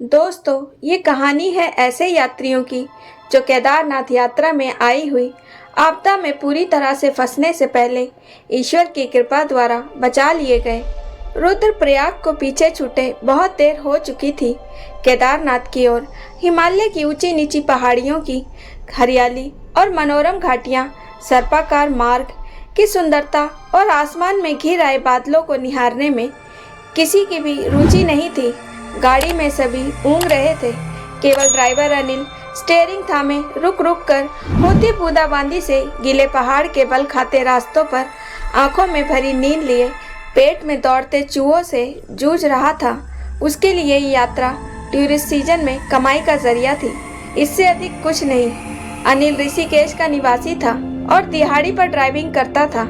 दोस्तों, ये कहानी है ऐसे यात्रियों की जो केदारनाथ यात्रा में आई हुई आपदा में पूरी तरह से फंसने से पहले ईश्वर की कृपा द्वारा बचा लिए गए। रुद्रप्रयाग को पीछे छूटे बहुत देर हो चुकी थी। केदारनाथ की ओर हिमालय की ऊंची नीची पहाड़ियों की हरियाली और मनोरम घाटियां, सर्पाकार मार्ग की सुंदरता और आसमान में घिर आए बादलों को निहारने में किसी की भी रुचि नहीं थी। गाड़ी में सभी ऊँग रहे थे। केवल ड्राइवर अनिल स्टीयरिंग थामे रुक रुक कर होती बूंदाबांदी से गीले पहाड़ के बल खाते रास्तों पर आंखों में भरी नींद लिए पेट में दौड़ते चूहों से जूझ रहा था। उसके लिए ये यात्रा टूरिस्ट सीजन में कमाई का जरिया थी, इससे अधिक कुछ नहीं। अनिल ऋषिकेश का निवासी था और दिहाड़ी पर ड्राइविंग करता था।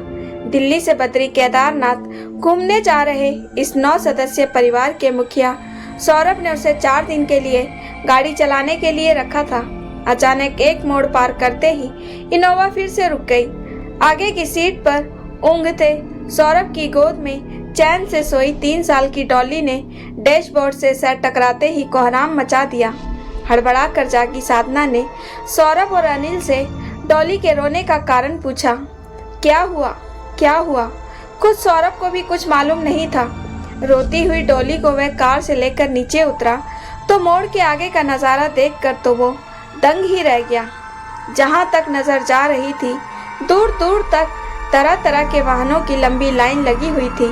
दिल्ली से बद्री केदारनाथ घूमने जा रहे इस 9 सदस्यीय परिवार के मुखिया सौरभ ने उसे 4 दिन के लिए गाड़ी चलाने के लिए रखा था। अचानक एक मोड़ पार करते ही इनोवा फिर से रुक गई। आगे की सीट पर ऊँघते सौरभ की गोद में चैन से सोई 3 साल की डॉली ने डैशबोर्ड से सर टकराते ही कोहराम मचा दिया। हड़बड़ा कर जागी साधना ने सौरभ और अनिल से डॉली के रोने का कारण पूछा। क्या हुआ, क्या हुआ? खुद सौरभ को भी कुछ मालूम नहीं था। रोती हुई डॉली को वह कार से लेकर नीचे उतरा तो मोड़ के आगे का नज़ारा देखकर तो वो दंग ही रह गया। जहां तक नजर जा रही थी, दूर दूर तक तरह तरह के वाहनों की लंबी लाइन लगी हुई थी।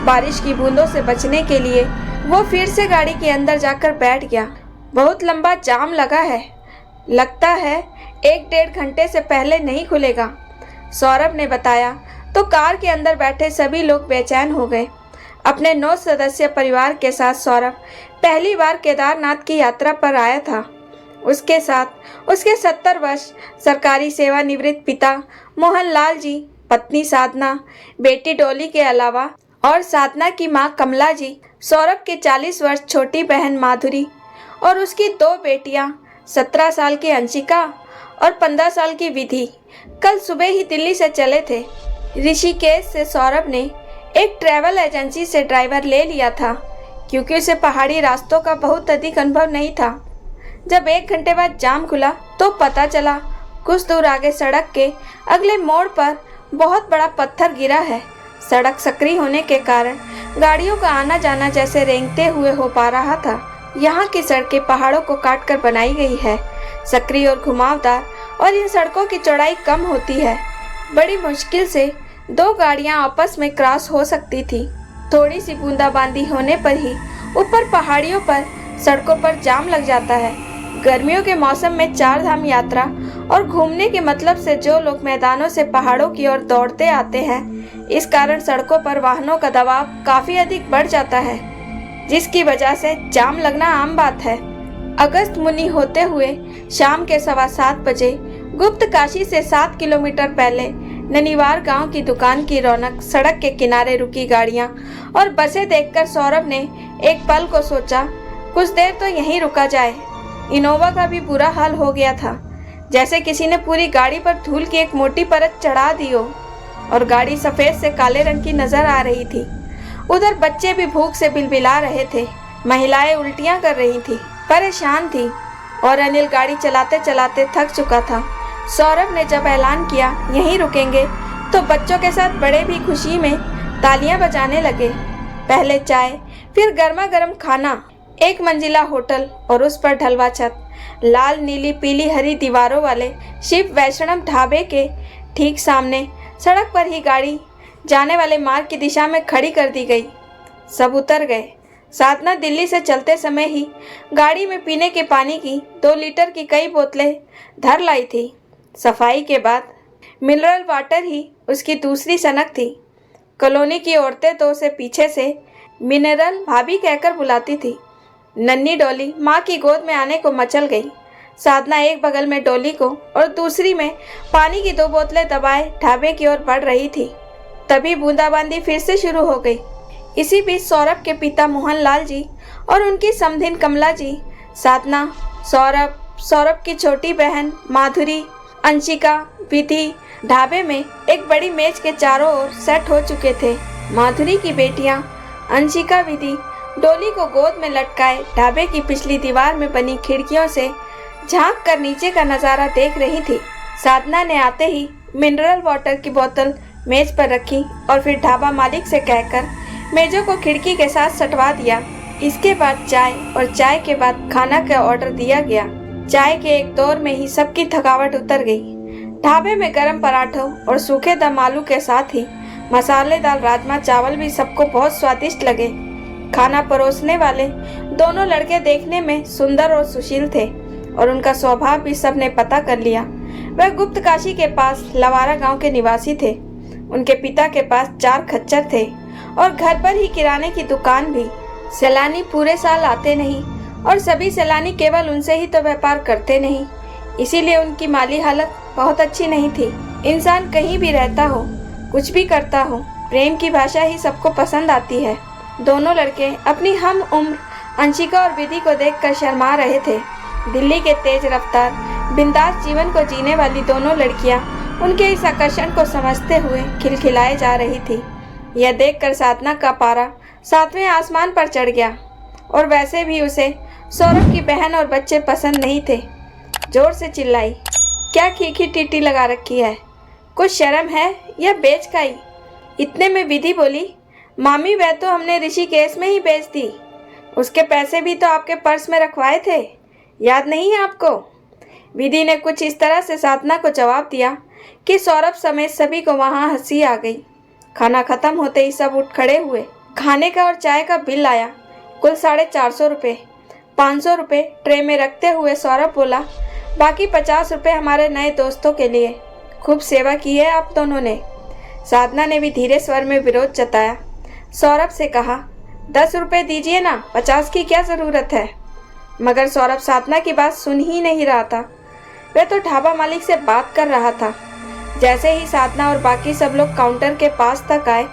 बारिश की बूंदों से बचने के लिए वो फिर से गाड़ी के अंदर जाकर बैठ गया। बहुत लंबा जाम लगा है, लगता है 1-1.5 घंटे से पहले नहीं खुलेगा, सौरभ ने बताया तो कार के अंदर बैठे सभी लोग बेचैन हो गए। अपने 9 सदस्यीय परिवार के साथ सौरभ पहली बार केदारनाथ की यात्रा पर आया था। उसके साथ उसके 70 वर्ष सरकारी सेवानिवृत्त पिता मोहनलाल जी, पत्नी साधना, बेटी डोली के अलावा और साधना की मां कमला जी, सौरभ की 40 वर्ष छोटी बहन माधुरी और उसकी 2 बेटियां 17 साल की अंशिका और 15 साल की विधि कल सुबह ही दिल्ली से चले थे। ऋषिकेश से सौरभ ने एक ट्रैवल एजेंसी से ड्राइवर ले लिया था क्योंकि उसे पहाड़ी रास्तों का बहुत अधिक अनुभव नहीं था। जब 1 घंटे बाद जाम खुला तो पता चला कुछ दूर आगे सड़क के अगले मोड़ पर बहुत बड़ा पत्थर गिरा है। सड़क सक्रिय होने के कारण गाड़ियों का आना जाना जैसे रेंगते हुए हो पा रहा था। यहाँ की सड़कें पहाड़ों को काट कर बनाई गई है, सक्रिय और घुमावदार, और इन सड़कों की चौड़ाई कम होती है। बड़ी मुश्किल से 2 गाड़ियां आपस में क्रॉस हो सकती थी। थोड़ी सी बूंदाबांदी होने पर ही ऊपर पहाड़ियों पर सड़कों पर जाम लग जाता है। गर्मियों के मौसम में 4 धाम यात्रा और घूमने के मतलब से जो लोग मैदानों से पहाड़ों की ओर दौड़ते आते हैं, इस कारण सड़कों पर वाहनों का दबाव काफी अधिक बढ़ जाता है, जिसकी वजह से जाम लगना आम बात है। अगस्त मुनि होते हुए शाम के 7:15 बजे गुप्त काशी से 7 किलोमीटर पहले ननीवार गांव की दुकान की रौनक, सड़क के किनारे रुकी गाड़ियां और बसें देखकर सौरभ ने एक पल को सोचा, कुछ देर तो यहीं रुका जाए। इनोवा का भी बुरा हाल हो गया था, जैसे किसी ने पूरी गाड़ी पर धूल की एक मोटी परत चढ़ा दी हो और गाड़ी सफेद से काले रंग की नजर आ रही थी। उधर बच्चे भी भूख से बिलबिला रहे थे, महिलाएं उल्टियां कर रही थी, परेशान थी और अनिल गाड़ी चलाते चलाते थक चुका था। सौरभ ने जब ऐलान किया यहीं रुकेंगे तो बच्चों के साथ बड़े भी खुशी में तालियां बजाने लगे। पहले चाय, फिर गर्मा गर्म खाना, 1 मंजिला होटल और उस पर ढलवा छत, लाल नीली पीली हरी दीवारों वाले शिव वैष्णव ढाबे के ठीक सामने सड़क पर ही गाड़ी जाने वाले मार्ग की दिशा में खड़ी कर दी गई। सब उतर गए। साधना दिल्ली से चलते समय ही गाड़ी में पीने के पानी की 2 लीटर की कई बोतलें धर लाई थी। सफाई के बाद मिनरल वाटर ही उसकी दूसरी सनक थी। कॉलोनी की औरतें तो उसे पीछे से मिनरल भाभी कहकर बुलाती थी। नन्ही डॉली माँ की गोद में आने को मचल गई। साधना एक बगल में डॉली को और दूसरी में पानी की 2 बोतलें दबाए ढाबे की ओर बढ़ रही थी। तभी बूंदाबांदी फिर से शुरू हो गई। इसी बीच सौरभ के पिता मोहनलाल जी और उनकी समधिन कमला जी, साधना, सौरभ की छोटी बहन माधुरी, अंशिका, विधि ढाबे में एक बड़ी मेज के चारों ओर सेट हो चुके थे। माधुरी की बेटियां अंशिका, विधि डोली को गोद में लटकाए ढाबे की पिछली दीवार में बनी खिड़कियों से झांक कर नीचे का नजारा देख रही थी। साधना ने आते ही मिनरल वाटर की बोतल मेज पर रखी और फिर ढाबा मालिक से कहकर मेजों को खिड़की के साथ सटवा दिया। इसके बाद चाय और चाय के बाद खाना का ऑर्डर दिया गया। चाय के एक दौर में ही सबकी थकावट उतर गई। ढाबे में गरम पराठों और सूखे दम आलू के साथ ही मसालेदार राजमा चावल भी सबको बहुत स्वादिष्ट लगे। खाना परोसने वाले दोनों लड़के देखने में सुंदर और सुशील थे और उनका स्वभाव भी सबने पता कर लिया। वह गुप्त काशी के पास लवारा गांव के निवासी थे। उनके पिता के पास 4 खच्चर थे और घर पर ही किराने की दुकान भी। सैलानी पूरे साल आते नहीं और सभी सैलानी केवल उनसे ही तो व्यापार करते नहीं, इसीलिए उनकी माली हालत बहुत अच्छी नहीं थी। इंसान कहीं भी रहता हो, कुछ भी करता हो, प्रेम की भाषा ही सबको पसंद आती है। दोनों लड़के अपनी हम उम्र अंशिका और विधि को देखकर शर्मा रहे थे। दिल्ली के तेज रफ्तार बिंदास जीवन को जीने वाली दोनों लड़कियां उनके इस आकर्षण को समझते हुए खिलखिलाए जा रही थी। यह देखकर साधना का पारा 7वें आसमान पर चढ़ गया और वैसे भी उसे सौरभ की बहन और बच्चे पसंद नहीं थे। जोर से चिल्लाई, क्या खीखी टीटी लगा रखी है, कुछ शर्म है या बेच खाई। इतने में विधि बोली, मामी वह तो हमने ऋषिकेश में ही बेच दी, उसके पैसे भी तो आपके पर्स में रखवाए थे, याद नहीं है आपको। विधि ने कुछ इस तरह से साधना को जवाब दिया कि सौरभ समेत सभी को वहां हंसी आ गई। खाना खत्म होते ही सब उठ खड़े हुए। खाने का और चाय का बिल आया, कुल 450 रुपये। 500 रुपये ट्रे में रखते हुए सौरभ बोला, बाकी 50 रुपये हमारे नए दोस्तों के लिए। खूब सेवा की है आप दोनों ने। साधना ने भी धीरे स्वर में विरोध जताया। सौरभ से कहा, 10 रुपये दीजिए ना, 50 की क्या ज़रूरत है। मगर सौरभ साधना की बात सुन ही नहीं रहा था। वह तो ढाबा मालिक से बात कर रहा था। जैसे ही साधना और बाकी सब लोग काउंटर के पास तक आए,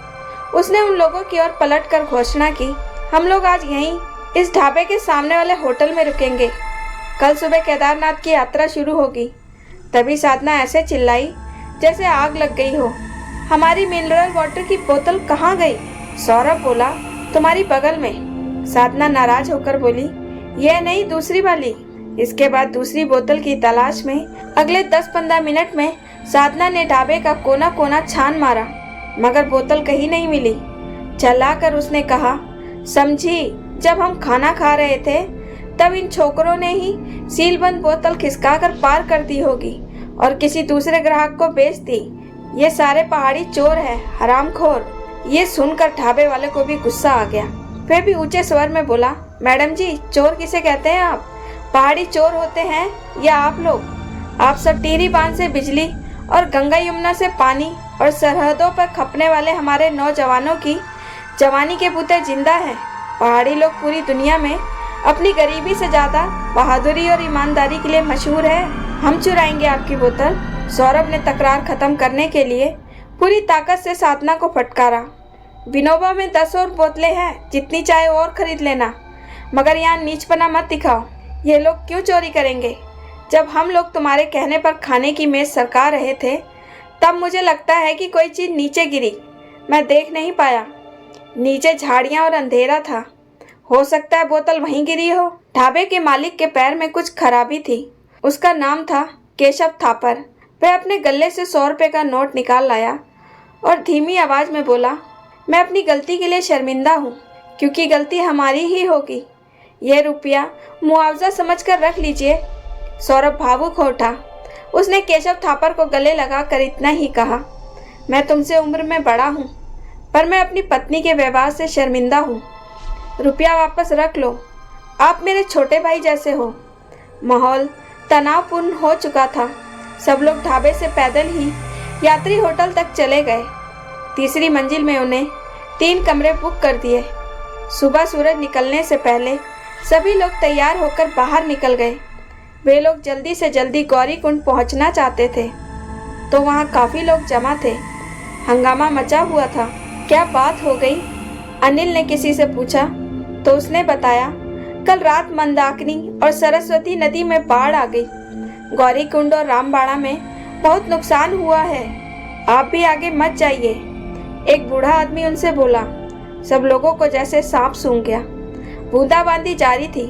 उसने उन लोगों की ओर पलट कर घोषणा की, हम लोग आज यहीं इस ढाबे के सामने वाले होटल में रुकेंगे। कल सुबह केदारनाथ की यात्रा शुरू होगी। तभी साधना ऐसे चिल्लाई जैसे आग लग गई हो, हमारी मिनरल वाटर की बोतल कहाँ गई। सौरभ बोला, तुम्हारी बगल में। साधना नाराज होकर बोली, यह नहीं, दूसरी वाली। इसके बाद दूसरी बोतल की तलाश में अगले 10-15 मिनट में साधना ने ढाबे का कोना कोना छान मारा, मगर बोतल कहीं नहीं मिली। चलाकर उसने कहा, समझी, जब हम खाना खा रहे थे तब इन छोकरों ने ही सीलबंद बोतल खिसकाकर पार कर दी होगी और किसी दूसरे ग्राहक को बेच दी। ये सारे पहाड़ी चोर हैं, हरामखोर। ये सुनकर ढाबे वाले को भी गुस्सा आ गया। फिर भी ऊंचे स्वर में बोला, मैडम जी, चोर किसे कहते हैं आप? पहाड़ी चोर होते हैं या आप लोग? आप सब टिहरी बांध से बिजली और गंगा यमुना से पानी और सरहदों पर खपने वाले हमारे नौजवानों की जवानी के बूते जिंदा हैं। पहाड़ी लोग पूरी दुनिया में अपनी गरीबी से ज्यादा बहादुरी और ईमानदारी के लिए मशहूर है। हम चुराएंगे आपकी बोतल। सौरभ ने तकरार खत्म करने के लिए पूरी ताकत से साधना को फटकारा। विनोबा में 10 और बोतलें हैं, जितनी चाहे और खरीद लेना, मगर यहाँ नीचपना मत दिखाओ। ये लोग क्यों चोरी करेंगे? जब हम लोग तुम्हारे कहने पर खाने की मेज सरका रहे थे तब मुझे लगता है कि कोई चीज़ नीचे गिरी, मैं देख नहीं पाया। नीचे झाड़ियाँ और अंधेरा था, हो सकता है बोतल वहीं गिरी हो। ढाबे के मालिक के पैर में कुछ खराबी थी। उसका नाम था केशव थापर। वह अपने गले से 100 रुपये का नोट निकाल लाया और धीमी आवाज़ में बोला, मैं अपनी गलती के लिए शर्मिंदा हूँ, क्योंकि गलती हमारी ही होगी। यह रुपया मुआवजा समझकर रख लीजिए। सौरभ भावुक हो उठा। उसने केशव थापर को गले लगाकर इतना ही कहा, मैं तुमसे उम्र में बड़ा हूँ, पर मैं अपनी पत्नी के व्यवहार से शर्मिंदा हूँ। रुपया वापस रख लो, आप मेरे छोटे भाई जैसे हो। माहौल तनावपूर्ण हो चुका था। सब लोग ढाबे से पैदल ही यात्री होटल तक चले गए। तीसरी मंजिल में उन्हें 3 कमरे बुक कर दिए। सुबह सूरज निकलने से पहले सभी लोग तैयार होकर बाहर निकल गए। वे लोग जल्दी से जल्दी गौरी कुंड पहुंचना चाहते थे, तो वहां काफ़ी लोग जमा थे। हंगामा मचा हुआ था। क्या बात हो गई? अनिल ने किसी से पूछा तो उसने बताया, कल रात मंदाकिनी और सरस्वती नदी में बाढ़ आ गई। गौरी कुंड और रामबाड़ा में बहुत नुकसान हुआ है, आप भी आगे मत जाइए। एक बूढ़ा आदमी उनसे बोला। सब लोगों को जैसे सांप सूंघ गया। बूंदाबांदी जारी थी।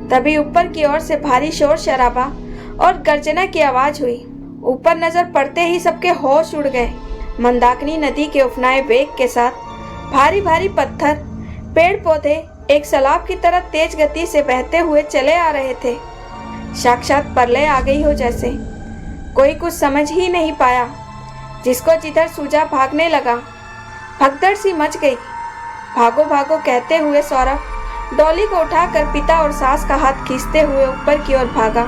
तभी ऊपर की ओर से भारी शोर शराबा और गर्जना की आवाज हुई। ऊपर नजर पड़ते ही सबके होश उड़ गए। मंदाकिनी नदी के उफनाए वेग के साथ भारी भारी पत्थर, पेड़ पौधे एक सैलाब की तरह तेज गति से बहते हुए चले आ रहे थे। साक्षात प्रलय आ गई हो जैसे। कोई कुछ समझ ही नहीं पाया। जिसको जिधर सूझा भागने लगा। भगदड़ सी मच गई। भागो भागो कहते हुए सौरभ डोली को उठाकर पिता और सास का हाथ खींचते हुए ऊपर की ओर भागा।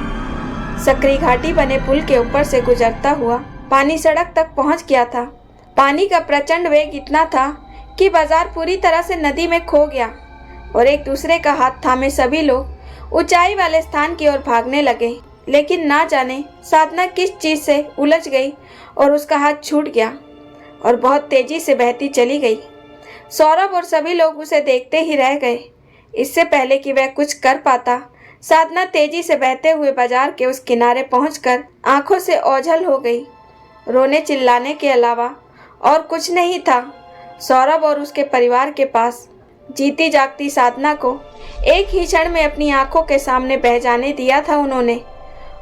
सकरी घाटी बने पुल के ऊपर से गुजरता हुआ पानी सड़क तक पहुंच गया था। पानी का प्रचंड वेग इतना था कि बाजार पूरी तरह से नदी में खो गया और एक दूसरे का हाथ थामे सभी लोग ऊंचाई वाले स्थान की ओर भागने लगे। लेकिन ना जाने साधना किस चीज से उलझ गई और उसका हाथ छूट गया और बहुत तेजी से बहती चली गई। सौरभ और सभी लोग उसे देखते ही रह गए। इससे पहले कि वह कुछ कर पाता, साधना तेजी से बहते हुए बाजार के उस किनारे पहुंचकर आंखों से ओझल हो गई। रोने चिल्लाने के अलावा और कुछ नहीं था। सौरभ और उसके परिवार के पास जीती जागती साधना को एक ही क्षण में अपनी आंखों के सामने बह जाने दिया था उन्होंने,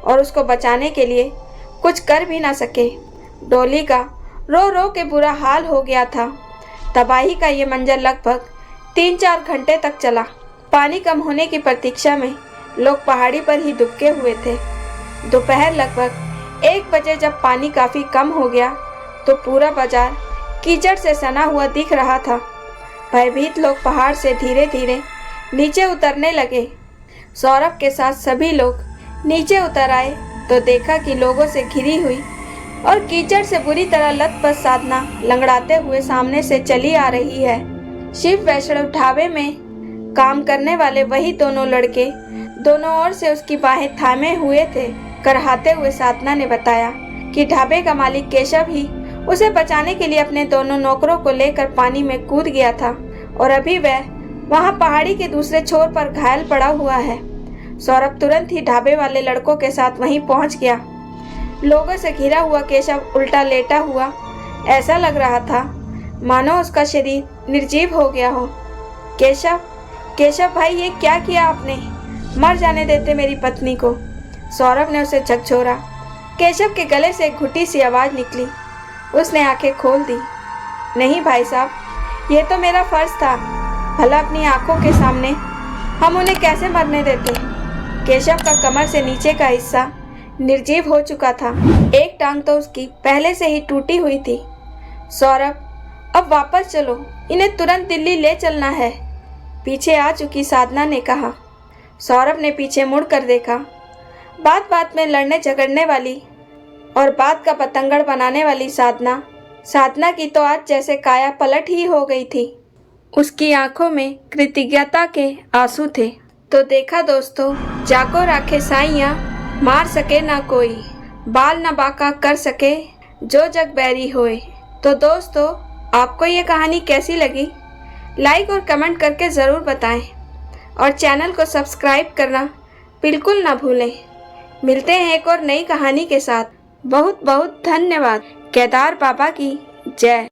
और उसको बचाने के लिए कुछ कर भी ना सके। डोली का रो रो के बुरा हाल हो गया था। तबाही का ये मंजर लगभग 3-4 घंटे तक चला। पानी कम होने की प्रतीक्षा में लोग पहाड़ी पर ही दुबके हुए थे। दोपहर लगभग 1 बजे जब पानी काफी कम हो गया तो पूरा बाजार कीचड़ से सना हुआ दिख रहा था। भयभीत लोग पहाड़ से धीरे धीरे नीचे उतरने लगे। सौरभ के साथ सभी लोग नीचे उतर आए तो देखा कि लोगों से घिरी हुई और कीचड़ से बुरी तरह लथपथ साधना लंगड़ाते हुए सामने से चली आ रही है। शिव वैष्णव ढाबे में काम करने वाले वही दोनों लड़के दोनों ओर से उसकी बाहें थामे हुए थे। करहाते हुए साधना ने बताया कि ढाबे का मालिक केशव ही उसे बचाने के लिए अपने दोनों नौकरों को लेकर पानी में कूद गया था और अभी वह वहां पहाड़ी के दूसरे छोर पर घायल पड़ा हुआ है। सौरभ तुरंत ही ढाबे वाले लड़कों के साथ वहीं पहुंच गया। लोगों से घिरा हुआ केशव उल्टा लेटा हुआ ऐसा लग रहा था मानो उसका शरीर निर्जीव हो गया हो। केशव, केशव भाई, ये क्या किया आपने? मर जाने देते मेरी पत्नी को। सौरभ ने उसे झकझोरा। केशव के गले से एक घुटी सी आवाज निकली। उसने आंखें खोल दी। नहीं भाई साहब, ये तो मेरा फर्ज था। भला अपनी आंखों के सामने हम उन्हें कैसे मरने देते। केशव का कमर से नीचे का हिस्सा निर्जीव हो चुका था। एक टांग तो उसकी पहले से ही टूटी हुई थी। सौरभ, अब वापस चलो, इन्हें तुरंत दिल्ली ले चलना है, पीछे आ चुकी साधना ने कहा। सौरभ ने पीछे मुड़कर देखा। बात बात में लड़ने झगड़ने वाली और बात का पतंगड़ बनाने वाली साधना की तो आज जैसे काया पलट ही हो गई थी। उसकी आंखों में कृतज्ञता के आंसू थे। तो देखा दोस्तों, जाको राखे साइया, मार सके ना कोई, बाल न बाका कर सके जो जग बैरी होए। तो दोस्तों, आपको ये कहानी कैसी लगी? लाइक और कमेंट करके ज़रूर बताएं और चैनल को सब्सक्राइब करना बिल्कुल ना भूलें। मिलते हैं एक और नई कहानी के साथ। बहुत बहुत धन्यवाद। केदार बाबा की जय।